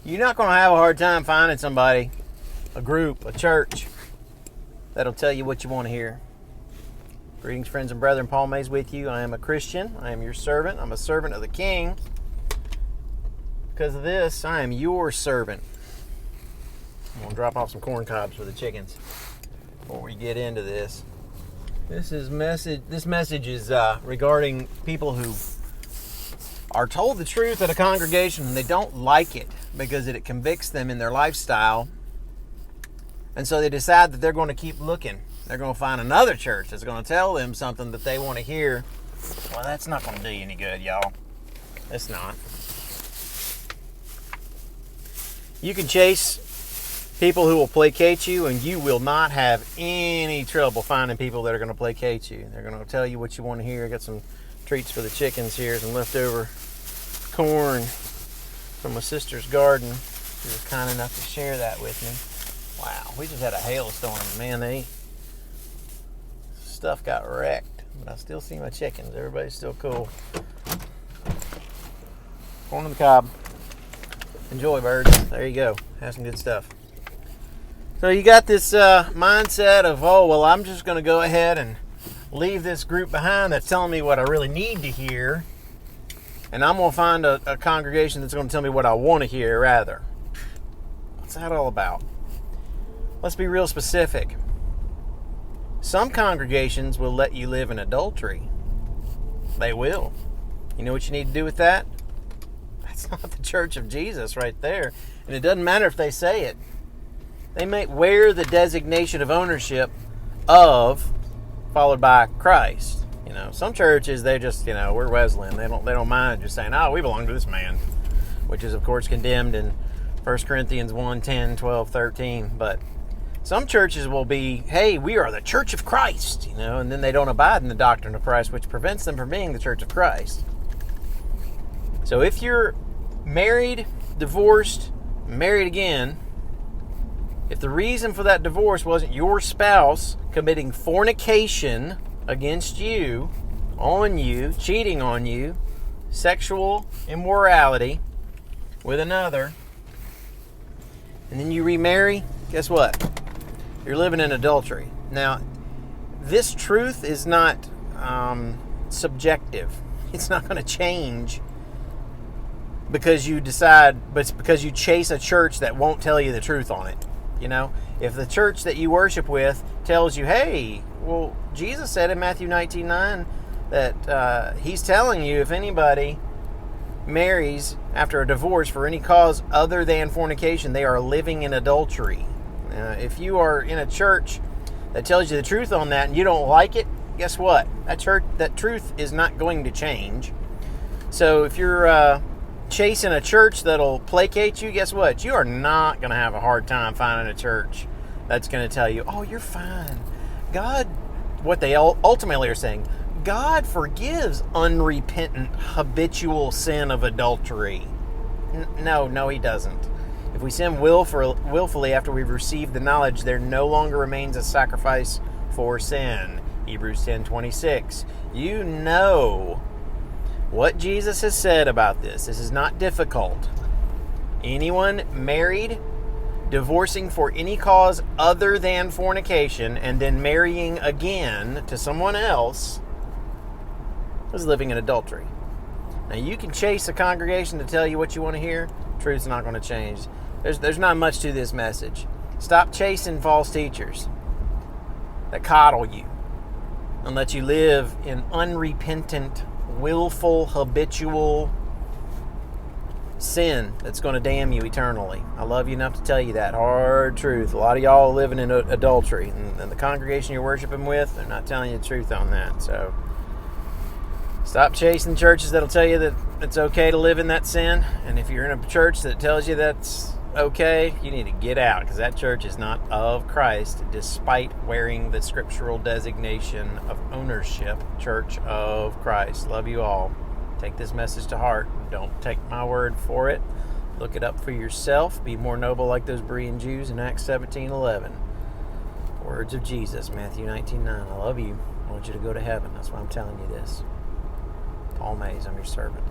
You're not going to have a hard time finding somebody, a group, a church, that'll tell you what you want to hear. Greetings, friends and brethren. Paul Mays with you. I am a Christian. I am your servant. I'm a servant of the King. Because of this, I am your servant. I'm going to drop off some corn cobs for the chickens before we get into this. This message is regarding people who are told the truth at a congregation and they don't like it because it convicts them in their lifestyle. And so they decide that they're going to keep looking. They're going to find another church that's going to tell them something that they want to hear. Well, that's not going to do you any good, y'all. It's not. You can chase people who will placate you, and you will not have any trouble finding people that are going to placate you. They're going to tell you what you want to hear. I got some treats for the chickens here, some leftover corn from my sister's garden. She was kind enough to share that with me. Wow, we just had a hailstorm. Man, stuff got wrecked, but I still see my chickens. Everybody's still cool. Corn on the cob. Enjoy, birds. There you go. Have some good stuff. So you got this mindset of, oh, well, I'm just going to go ahead and leave this group behind that's telling me what I really need to hear, and I'm going to find a congregation that's going to tell me what I want to hear, rather. What's that all about? Let's be real specific. Some congregations will let you live in adultery. They will. You know what you need to do with that? That's not the Church of Jesus right there. And it doesn't matter if they say it. They may wear the designation of ownership of, followed by Christ. You know, some churches, they just, we're Wesleyan. They don't mind just saying, oh, we belong to this man, which is, of course, condemned in 1 Corinthians 1, 10, 12, 13. But some churches will be, hey, we are the Church of Christ, and then they don't abide in the doctrine of Christ, which prevents them from being the Church of Christ. So if you're married, divorced, married again, if the reason for that divorce wasn't your spouse committing fornication against you, on you, cheating on you, sexual immorality with another, and then you remarry, guess what? You're living in adultery. Now, this truth is not subjective. It's not going to change because you decide, but it's because you chase a church that won't tell you the truth on it. If the church that you worship with tells you, hey, well, Jesus said in Matthew 19:9 that he's telling you if anybody marries after a divorce for any cause other than fornication, they are living in adultery. If you are in a church that tells you the truth on that and you don't like it, guess what? That truth is not going to change. So if you're chasing a church that'll placate you, guess what? You are not going to have a hard time finding a church that's going to tell you, oh, you're fine. God, what they ultimately are saying, God forgives unrepentant habitual sin of adultery. No, he doesn't. If we sin willfully after we've received the knowledge, there no longer remains a sacrifice for sin. Hebrews 10:26. You know what Jesus has said about this. This is not difficult. Anyone married, divorcing for any cause other than fornication, and then marrying again to someone else is living in adultery. Now, you can chase a congregation to tell you what you want to hear. Truth's not going to change. There's not much to this message. Stop chasing false teachers that coddle you and let you live in unrepentant, willful, habitual sin that's going to damn you eternally. I love you enough to tell you that hard truth. A lot of y'all are living in adultery, and the congregation you're worshiping with, they're not telling you the truth on that. So stop chasing churches that'll tell you that it's okay to live in that sin. And if you're in a church that tells you that's okay, you need to get out, because that church is not of Christ, despite wearing the scriptural designation of ownership, Church of Christ. Love you all. Take this message to heart. Don't take my word for it. Look it up for yourself. Be more noble like those Berean Jews in Acts 17:11. Words of Jesus, Matthew 19:9. I love you. I want you to go to heaven. That's why I'm telling you this. Paul Mays, I'm your servant.